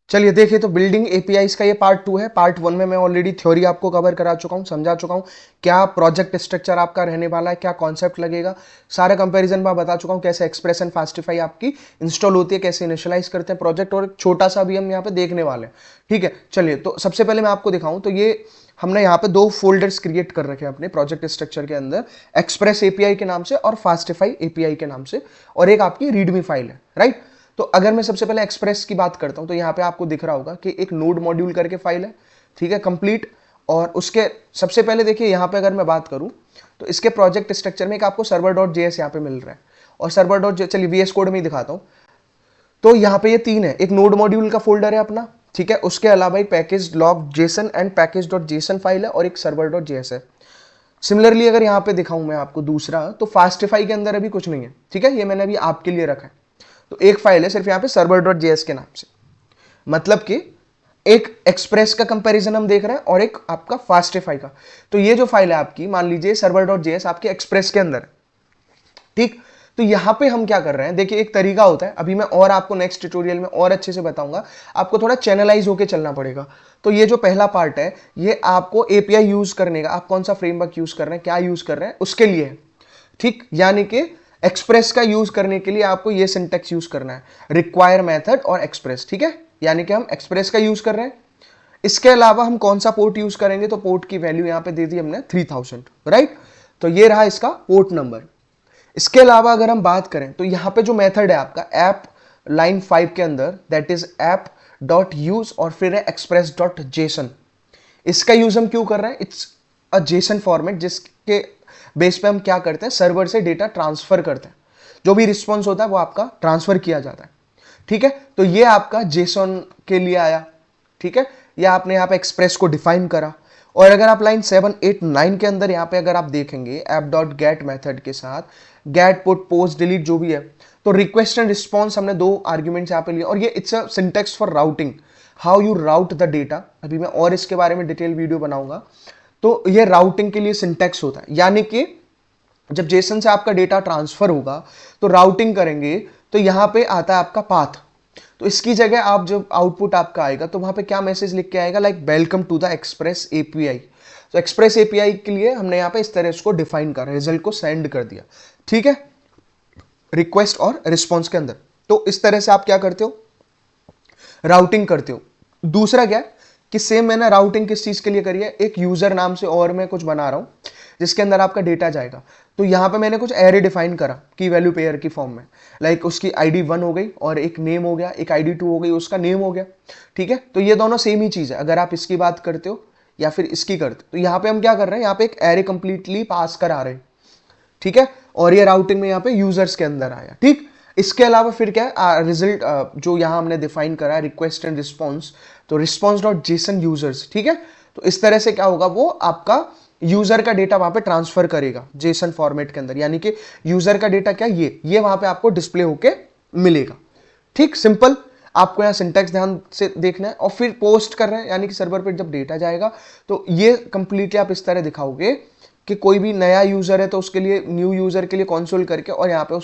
चलिए देखिए, तो बिल्डिंग एपीआईज का ये पार्ट 2 है। पार्ट 1 में मैं ऑलरेडी थ्योरी आपको कवर करा चुका हूँ, समझा चुका हूँ क्या प्रोजेक्ट स्ट्रक्चर आपका रहने वाला है, क्या कॉन्सेप्ट लगेगा, सारा कंपैरिजन मैं बता चुका हूँ, कैसे एक्सप्रेस एंड फास्टिफाई आपकी इंस्टॉल होती है, कैसे इनिशियलाइज करते हैं प्रोजेक्ट, और एक छोटा सा भी हम यहाँ पे देखने वाले हैं। ठीक है, चलिए तो सबसे पहले मैं आपको दिखाऊं, तो ये हमने यहाँ पे दो फोल्डर्स क्रिएट कर रखे हैं अपने प्रोजेक्ट स्ट्रक्चर के अंदर, एक्सप्रेस एपीआई के नाम से और फास्टिफाई एपीआई के नाम से, और एक आपकी रीडमी फाइल है, राइट। तो अगर मैं सबसे पहले एक्सप्रेस की बात करता हूं, तो यहाँ पे आपको दिख रहा होगा कि एक नोड मॉड्यूल करके फाइल है, ठीक है, कंप्लीट। और उसके सबसे पहले देखिए यहाँ पे अगर मैं बात करूं, तो इसके प्रोजेक्ट स्ट्रक्चर में एक आपको सर्वर डॉट जेएस यहाँ पे मिल रहा है, और सर्वर डॉट, चलिए वीएस कोड में ही दिखाता हूँ। तो यहाँ पे ये तीन है, एक नोड मॉड्यूल का फोल्डर है अपना, ठीक है, उसके अलावा एक package log Jason and package dot JSON file है, और एक सर्वर डॉट जेएस है। सिमिलरली अगर यहाँ पे दिखाऊं मैं आपको दूसरा, तो फास्टिफाई के अंदर अभी कुछ नहीं है, ठीक है, ये मैंने अभी आपके लिए रखा है। तो एक फाइल है सिर्फ यहाँ पे सर्वर डॉट जेएस के नाम से, मतलब कि एक एक्सप्रेस का कंपैरिजन हम देख रहे हैं और एक आपका फास्टिफाई का। तो ये जो फाइल है आपकी, मान लीजिए सर्वर डॉट जेएस आपके एक्सप्रेस के अंदर है, ठीक। तो यहां पे हम क्या कर रहे हैं, देखिए एक तरीका होता है, अभी मैं और आपको नेक्स्ट ट्यूटोरियल में और अच्छे से बताऊंगा, आपको थोड़ा चैनलाइज होकर चलना पड़ेगा। तो ये जो पहला पार्ट है, ये आपको एपीआई यूज करने का, आप कौन सा फ्रेमवर्क यूज कर रहे हैं, क्या यूज कर रहे हैं, उसके लिए है, ठीक। यानी कि एक्सप्रेस का यूज करने के लिए आपको ये सिंटेक्स यूज करना है, रिक्वायर मेथड और एक्सप्रेस, ठीक है। यानी कि हम एक्सप्रेस का यूज कर रहे हैं। इसके अलावा हम कौन सा पोर्ट यूज करेंगे, तो पोर्ट की वैल्यू यहां पे दे दी हमने 3000, राइट। तो ये रहा इसका पोर्ट नंबर। इसके अलावा अगर हम बात करें, तो यहां पे जो मेथड है आपका ऐप लाइन 5 के अंदर, that is app dot use, और फिर है एक्सप्रेस डॉट जेसन। इसका यूज हम क्यों कर रहे हैं, इट्स अ जेसन फॉर्मेट, जिसके बेस पे हम क्या करते हैं, सर्वर से डेटा ट्रांसफर करते हैं, जो भी रिस्पॉन्स होता है वो आपका ट्रांसफर किया जाता है, ठीक है। तो ये आपका जेसन के लिए आया, ठीक है, या आपने यहाँ पे एक्सप्रेस को डिफाइन करा। और अगर आप लाइन 7, 8, 9 के अंदर यहाँ पे अगर आप देखेंगे ऐप डॉट गेट मेथड के साथ, गेट पुट पोस्ट डिलीट जो भी है, तो रिक्वेस्ट एंड रिस्पॉन्स हमने दो आर्ग्यूमेंट्स यहाँ पे लिए, और ये it's a syntax for routing, how you route the data. अभी मैं और इसके बारे में डिटेल वीडियो बनाऊंगा। तो ये राउटिंग के लिए सिंटेक्स होता है, यानी कि जब जेसन से आपका डेटा ट्रांसफर होगा तो राउटिंग करेंगे, तो यहां पे आता है आपका पाथ। तो इसकी जगह आप जब आउटपुट आपका आएगा, तो वहां पे क्या मैसेज लिख के आएगा, like welcome to the express API. तो एक्सप्रेस एपीआई के लिए हमने यहाँ पे इस तरह इसको डिफाइन करा, रिजल्ट को सेंड कर दिया, ठीक है, रिक्वेस्ट और रिस्पॉन्स के अंदर। तो इस तरह से आप क्या करते हो, राउटिंग करते हो। दूसरा क्या है कि सेम मैंने राउटिंग किस चीज के लिए करी है, एक यूजर नाम से और मैं कुछ बना रहा हूं जिसके अंदर आपका डेटा जाएगा। तो यहां पे मैंने कुछ एरे डिफाइन करा की वैल्यू पेयर की फॉर्म में, लाइक उसकी आईडी 1 हो गई और एक नेम हो गया, एक आईडी 2 हो गई, उसका नेम हो गया, ठीक है। तो ये दोनों सेम ही चीज है, अगर आप इसकी बात करते हो या फिर इसकी करते हो। तो यहाँ पे हम क्या कर रहे हैं, यहाँ पे एक एरे कंप्लीटली पास करा रहे हैं, ठीक है, और ये राउटिंग में यहाँ पे यूजर्स के अंदर आया, ठीक। इसके अलावा फिर क्या है, रिजल्ट जो यहां हमने डिफाइन करा है, रिक्वेस्ट एंड रिस्पॉन्स, तो रिस्पॉन्स डॉट जेसन यूजर्स, ठीक है। तो इस तरह से क्या होगा, वो आपका यूजर का डेटा वहां पे ट्रांसफर करेगा जेसन फॉर्मेट के अंदर, यानी कि यूजर का डेटा क्या, ये वहां पे आपको डिस्प्ले होके मिलेगा, ठीक, सिंपल। आपको यहाँ सिंटेक्स ध्यान से देखना है, और फिर पोस्ट कर रहे हैं, यानी कि सर्वर पे जब डेटा जाएगा, तो ये कंप्लीटली आप इस तरह दिखाओगे कि कोई भी नया यूजर है तो उसके लिए, न्यू यूजर के लिए कंसोल करके, और यहाँ पे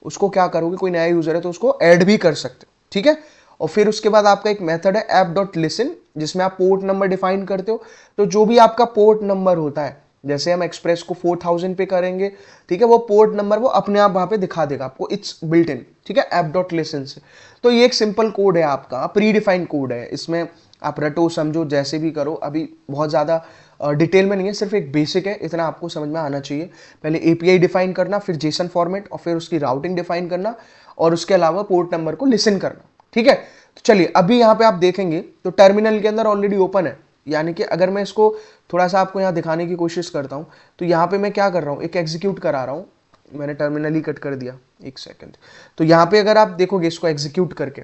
उसको क्या करोगे, कोई नया यूजर है तो उसको ऐड भी कर सकते हो, ठीक है। और फिर उसके बाद आपका एक मेथड है ऐप डॉट लिसन, जिसमें आप पोर्ट नंबर डिफाइन करते हो। तो जो भी आपका पोर्ट नंबर होता है, जैसे हम एक्सप्रेस को 4000 पे करेंगे, ठीक है, वो पोर्ट नंबर वो अपने आप वहां पे दिखा देगा आपको, इट्स बिल्ट इन, ठीक है, ऐप डॉट लिसन से। तो ये एक सिंपल कोड है आपका, प्री डिफाइंड कोड है, इसमें आप रटो समझो जैसे भी करो, अभी बहुत ज़्यादा डिटेल में नहीं है, सिर्फ एक बेसिक है, इतना आपको समझ में आना चाहिए। पहले एपीआई डिफाइन करना, फिर जेसन फॉर्मेट, और फिर उसकी राउटिंग डिफाइन करना, और उसके अलावा पोर्ट नंबर को लिसन करना, ठीक है। तो चलिए अभी यहाँ पे आप देखेंगे तो टर्मिनल के अंदर ऑलरेडी ओपन है, यानी कि अगर मैं इसको थोड़ा सा आपको यहाँ दिखाने की कोशिश करता हूँ, तो यहाँ पे मैं क्या कर रहा हूँ, एक एग्जीक्यूट करा रहा हूँ, मैंने टर्मिनल ही कट कर दिया, एक सेकेंड। तो यहाँ पे अगर आप देखोगे इसको एग्जीक्यूट करके,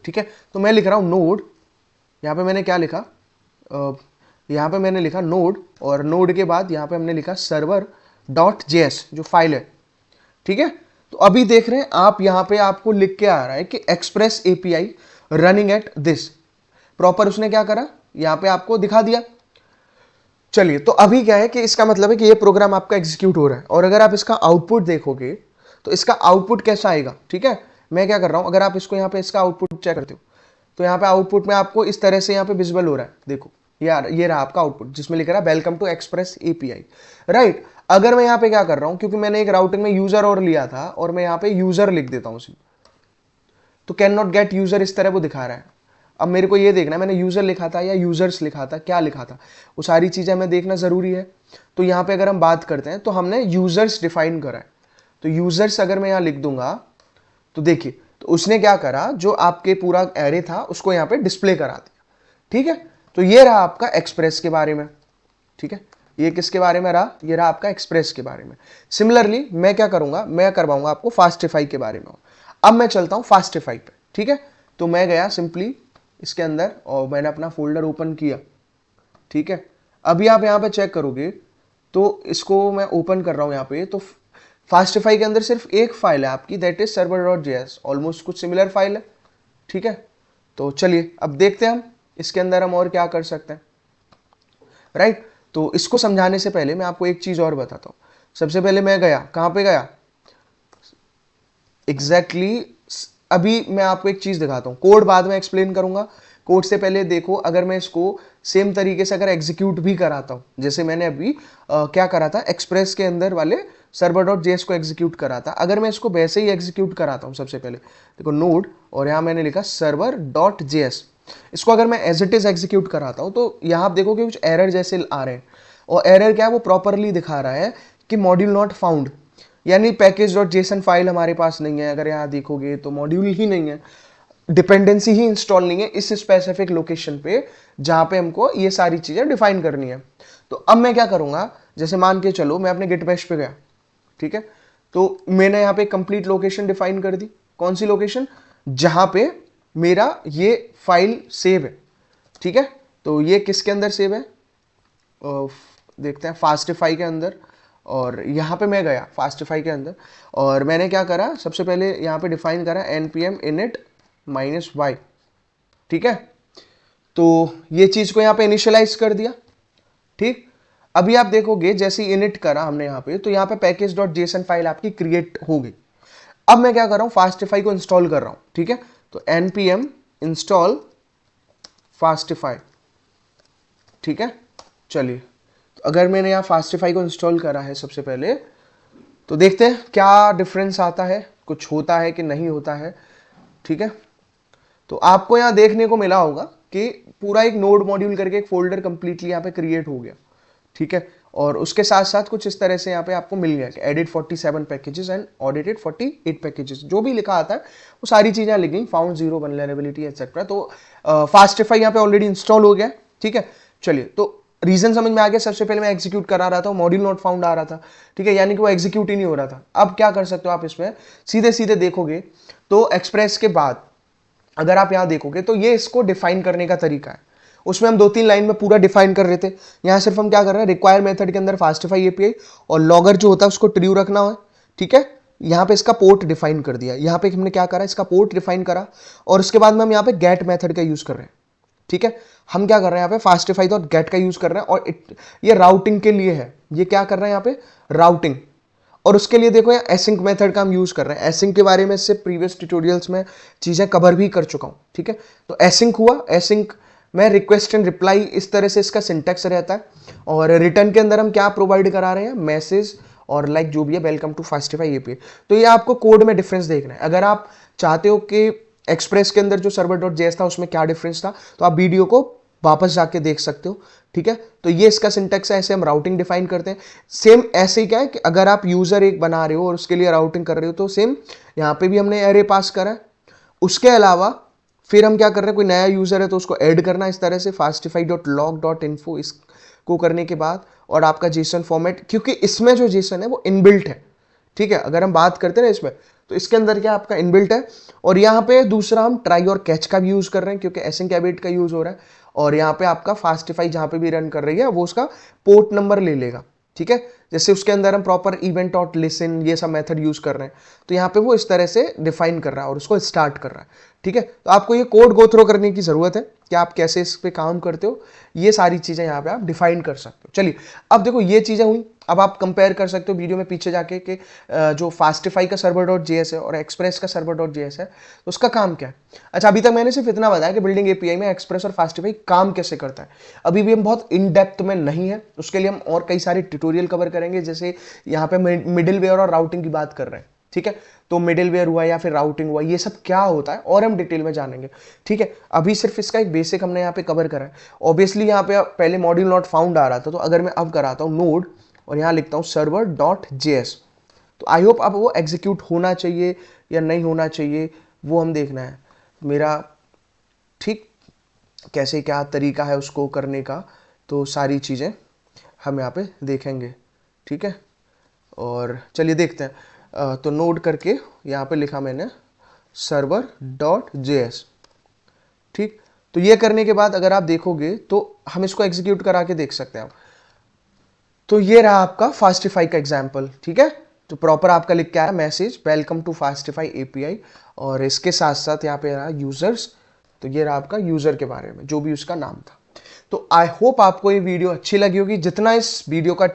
ठीक है, तो मैं लिख रहा हूँ नोड, यहाँ पे मैंने क्या लिखा, यहाँ पे मैंने लिखा नोड, और नोड के बाद यहाँ पे हमने लिखा सर्वर डॉट जेएस जो फाइल है, ठीक है। तो अभी देख रहे हैं आप, यहाँ पे आपको लिख के आ रहा है कि express API running at this, proper उसने क्या करा, यहाँ पे आपको दिखा दिया। चलिए, तो अभी क्या है कि इसका मतलब है कि ये प्रोग्राम आपका एग्जीक्यूट हो रहा है, और अगर आप इसका आउटपुट देखोगे तो इसका आउटपुट कैसा आएगा, ठीक है। मैं क्या कर रहा हूं, अगर आप इसको यहाँ पे इसका आउटपुट चेक करते हो, तो यहाँ पे आउटपुट में आपको इस तरह से यहाँ पे विजुअल हो रहा है, देखो ये रहा आपका आउटपुट जिसमें लिख रहा है welcome to express API, right. अगर मैं यहाँ पे क्या कर रहा हूँ, क्योंकि मैंने एक राउटिंग में यूजर और लिया था और मैं यहाँ पे यूजर लिख देता हूँ, तो कैन नॉट गेट यूजर इस तरह वो दिखा रहा है। अब मेरे को ये देखना है मैंने यूजर लिखा था या यूजर्स लिखा था, क्या लिखा था, वो सारी चीजें हमें देखना जरूरी है। तो यहाँ पे अगर हम बात करते हैं तो हमने यूजर्स डिफाइन करा है, तो यूजर्स अगर मैं यहाँ लिख दूंगा तो देखिए, तो उसने क्या करा, जो आपके पूरा एरे था उसको यहाँ पे डिस्प्ले करा दिया, ठीक है। तो ये रहा आपका एक्सप्रेस के बारे में, ठीक है। ये किसके बारे में रहा, ये रहा आपका एक्सप्रेस के बारे में। सिमिलरली मैं क्या करूंगा, मैं करवाऊंगा आपको फास्टिफाई के बारे में। अब मैं चलता हूं फास्टिफाई पे, ठीक है। तो मैं गया सिंपली इसके अंदर और मैंने अपना फोल्डर ओपन किया, ठीक है। अभी आप यहाँ पे चेक करोगे तो इसको मैं ओपन कर रहा हूँ यहाँ पे, तो फास्टिफाई के अंदर सिर्फ एक फाइल है आपकी, दैट इज server.js, ऑलमोस्ट कुछ सिमिलर फाइल है, ठीक है। तो चलिए अब देखते हैं हम इसके अंदर हम और क्या कर सकते हैं, राइट। तो इसको समझाने से पहले मैं आपको एक चीज और बताता हूँ। सबसे पहले मैं गया, कहाँ पे गया एग्जैक्टली अभी मैं आपको एक चीज दिखाता हूँ, कोड बाद में एक्सप्लेन करूंगा। कोड से पहले देखो, अगर मैं इसको सेम तरीके से अगर एग्जीक्यूट भी कराता हूँ, जैसे मैंने अभी क्या करा था, एक्सप्रेस के अंदर वाले server.js को एग्जीक्यूट करा था, अगर मैं इसको वैसे ही एग्जीक्यूट कराता हूँ, सबसे पहले देखो नोड और यहाँ मैंने लिखा server.js, इसको अगर मैं एज इट इज एग्जीक्यूट कराता हूँ तो यहाँ आप देखोगे कुछ एरर जैसे आ रहे हैं, और एरर क्या है, वो प्रॉपरली दिखा रहा है कि मॉड्यूल नॉट फाउंड, यानी पैकेज.json फाइल हमारे पास नहीं है। अगर यहाँ देखोगे तो मॉड्यूल ही नहीं है, डिपेंडेंसी ही इंस्टॉल नहीं है इस स्पेसिफिक लोकेशन पे जहां पे हमको ये सारी चीजें डिफाइन करनी है। तो अब मैं क्या करूंगा, जैसे मान के चलो मैं अपने गिट बैश पे गया, ठीक है। तो मैंने यहाँ पे कंप्लीट लोकेशन डिफाइन कर दी, कौन सी लोकेशन, जहां पे मेरा ये फाइल सेव है, ठीक है। तो ये किसके अंदर सेव है, देखते हैं फास्टिफाई के अंदर, और यहाँ पे मैं गया फास्टिफाई के अंदर और मैंने क्या करा, सबसे पहले यहाँ पे डिफाइन करा npm init -y, ठीक है। तो ये चीज को यहाँ पे इनिशियलाइज कर दिया, ठीक। अभी आप देखोगे जैसे इनिट करा हमने यहाँ पे, तो यहाँ पे पैकेज.json फाइल आपकी क्रिएट हो गई। अब मैं क्या कर रहा हूँ, फास्टिफाई को इंस्टॉल कर रहा हूँ, ठीक है। तो npm इंस्टॉल फास्टिफाई, ठीक है। चलिए, तो अगर मैंने यहाँ फास्टिफाई को इंस्टॉल करा है सबसे पहले, तो देखते हैं क्या डिफरेंस आता है, कुछ होता है कि नहीं होता है, ठीक है। तो आपको यहाँ देखने को मिला होगा कि पूरा एक नोड मॉड्यूल करके एक फोल्डर कंप्लीटली यहाँ पे क्रिएट हो गया, ठीक है। और उसके साथ साथ कुछ इस तरह से यहाँ पे आपको मिल गया कि edit 47 packages and audited 48 packages, जो भी लिखा आता है वो सारी चीजें लिख गई, फाउंड 0 वल्नरेबिलिटी एटसेट्रा। तो फास्टिफाई यहाँ पे ऑलरेडी इंस्टॉल हो गया, ठीक है। चलिए, तो रीजन समझ में आ गया। सबसे पहले मैं एग्जीक्यूट करा रहा था, मॉड्यूल नॉट फाउंड आ रहा था, ठीक है, यानी कि वो एग्जीक्यूट ही नहीं हो रहा था। अब क्या कर सकते हो आप, इसमें सीधे सीधे देखोगे तो एक्सप्रेस के बाद अगर आप यहाँ देखोगे तो ये इसको डिफाइन करने का तरीका है। उसमें हम 2-3 लाइन में पूरा डिफाइन कर रहे थे, यहाँ सिर्फ हम क्या कर रहे हैं, रिक्वायर मेथड के अंदर फास्टिफाई एपीआई और लॉगर जो होता है उसको ट्रू रखना है, ठीक है। यहाँ पे इसका पोर्ट डिफाइन कर दिया, यहाँ पे हमने क्या करा, इसका पोर्ट डिफाइन करा, और उसके बाद में हम यहाँ पे गेट मेथड का यूज कर रहे हैं, ठीक है। हम क्या कर रहे हैं यहाँ पे फास्टिफाई और गेट का यूज कर रहे हैं, और ये राउटिंग के लिए है, ये क्या कर रहे हैं यहाँ पे राउटिंग, और उसके लिए देखो यहाँ एसिंक मेथड का हम यूज कर रहे हैं। एसिंक के बारे में इससे प्रीवियस ट्यूटोरियल्स में चीजें कवर भी कर चुका हूँ, ठीक है। तो एसिंक हुआ, एसिंक में रिक्वेस्ट एंड रिप्लाई, इस तरह से इसका सिंटेक्स रहता है। और रिटर्न के अंदर हम क्या प्रोवाइड करा रहे हैं, मैसेज और लाइक जो भी है, वेलकम टू फास्टिफाई एपीआई। तो ये आपको कोड में डिफरेंस देखना है। अगर आप चाहते हो कि एक्सप्रेस के अंदर जो server.js था उसमें क्या डिफरेंस था, तो आप वीडियो को वापस जाके देख सकते हो, ठीक है। तो ये इसका सिंटेक्स है, ऐसे हम राउटिंग डिफाइन करते हैं। सेम ऐसे ही क्या है कि अगर आप यूजर एक बना रहे हो और उसके लिए राउटिंग कर रहे हो, तो सेम यहाँ पे भी हमने एरे पास करा है। उसके अलावा फिर हम क्या कर रहे हैं, कोई नया यूजर है तो उसको ऐड करना इस तरह से fastify.log.info इसको करने के बाद, और आपका जेसन फॉर्मेट, क्योंकि इसमें जो जेसन है वो इनबिल्ट है, ठीक है। अगर हम बात करते हैं ना इसमें, तो इसके अंदर क्या आपका इनबिल्ट है। और यहाँ पे दूसरा हम ट्राई और कैच का भी यूज कर रहे हैं, क्योंकि एसिंक एबिट का यूज हो रहा है। और यहाँ पे आपका फास्टिफाई जहां पे भी रन कर रही है वो उसका पोर्ट नंबर ले लेगा, ठीक है। जैसे उसके अंदर हम प्रॉपर इवेंट डॉट लिसन ये सब मेथड यूज कर रहे हैं, तो यहाँ पे वो इस तरह से डिफाइन कर रहा है और उसको स्टार्ट कर रहा है, ठीक है। तो आपको ये कोड गो थ्रो करने की जरूरत है कि आप कैसे इस पे काम करते हो, ये सारी चीजें यहाँ पे आप डिफाइन कर सकते हो। चलिए, अब देखो ये चीजें हुई। अब आप कंपेयर कर सकते हो वीडियो में पीछे जाके कि जो फास्टिफाई का सर्वर डॉट जेएस है और एक्सप्रेस का सर्वर डॉट जेएस है, तो उसका काम क्या है। अच्छा, अभी तक मैंने सिर्फ इतना बताया कि बिल्डिंग एपीआई में एक्सप्रेस और फास्टिफाई काम कैसे करता है। अभी भी हम बहुत इन डेप्थ में नहीं है, उसके लिए हम और कई सारे ट्यूटोरियल कवर करेंगे, जैसे यहाँ पे मिडिल वेयर और राउटिंग की बात कर रहे हैं, ठीक है। तो मिडिल वेयर हुआ या फिर राउटिंग हुआ, ये सब क्या होता है और हम डिटेल में जानेंगे, ठीक है। अभी सिर्फ इसका एक बेसिक हमने यहाँ पे कवर करा है। ऑब्वियसली यहाँ पे पहले मॉड्यूल नॉट फाउंड आ रहा था, तो अगर मैं अब कराता हूँ नोड और यहाँ लिखता हूँ सर्वर डॉट जेएस, तो आई होप अब वो एग्जीक्यूट होना चाहिए या नहीं होना चाहिए, वो हम देखना है मेरा, ठीक। कैसे क्या तरीका है उसको करने का, तो सारी चीज़ें हम यहाँ पे देखेंगे, ठीक है। और चलिए देखते हैं। तो नोड करके यहाँ पे लिखा मैंने सर्वर डॉट जेएस, ठीक। तो ये करने के बाद अगर आप देखोगे तो हम इसको एग्जीक्यूट करा के देख सकते हैं। तो ये रहा आपका फास्टिफाई का एग्जाम्पल, ठीक है। तो प्रॉपर आपका लिख के आया मैसेज वेलकम टू फास्टिफाई एपीआई, और इसके साथ साथ यहाँ पे रहा यूजर्स। तो ये रहा आपका यूजर के बारे में, जो भी उसका नाम था। तो आई होप आपको ये वीडियो अच्छी लगी होगी। जितना इस वीडियो का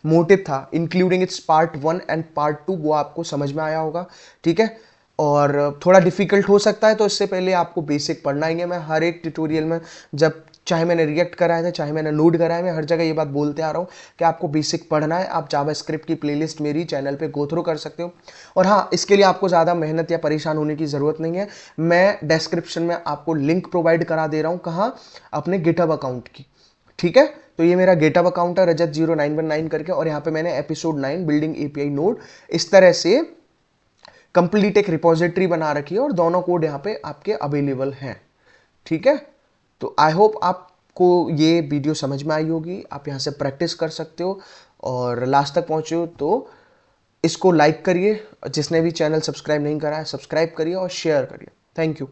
मोटिव था, including it's part 1 and part 2, वो आपको समझ में आया होगा, ठीक है। और थोड़ा डिफिकल्ट हो सकता है, तो इससे पहले आपको बेसिक पढ़ना ही है। मैं हर एक ट्यूटोरियल में, जब चाहे मैंने रिएक्ट कराया था चाहे मैंने नोड कराया, मैं हर जगह ये बात बोलते आ रहा हूँ कि आपको बेसिक पढ़ना है। आप जावास्क्रिप्ट की प्लेलिस्ट मेरी चैनल पे गो थ्रू कर सकते हो। और हाँ, इसके लिए आपको ज़्यादा मेहनत या परेशान होने की ज़रूरत नहीं है। मैं डिस्क्रिप्शन में आपको लिंक प्रोवाइड करा दे रहा हूँ, कहाँ, अपने गिटहब अकाउंट की, ठीक है। तो ये मेरा गिटहब अकाउंट है रजत0919 करके, और यहाँ पे मैंने एपिसोड 9 बिल्डिंग एपीआई नोड इस तरह से कंप्लीट एक रिपोजिटरी बना रखी है, और दोनों कोड यहाँ पे आपके अवेलेबल हैं, ठीक है। तो आई होप आपको ये वीडियो समझ में आई होगी, आप यहाँ से प्रैक्टिस कर सकते हो, और लास्ट तक पहुँचे हो तो इसको लाइक करिए, जिसने भी चैनल सब्सक्राइब नहीं करा है सब्सक्राइब करिए और शेयर करिए। Thank you.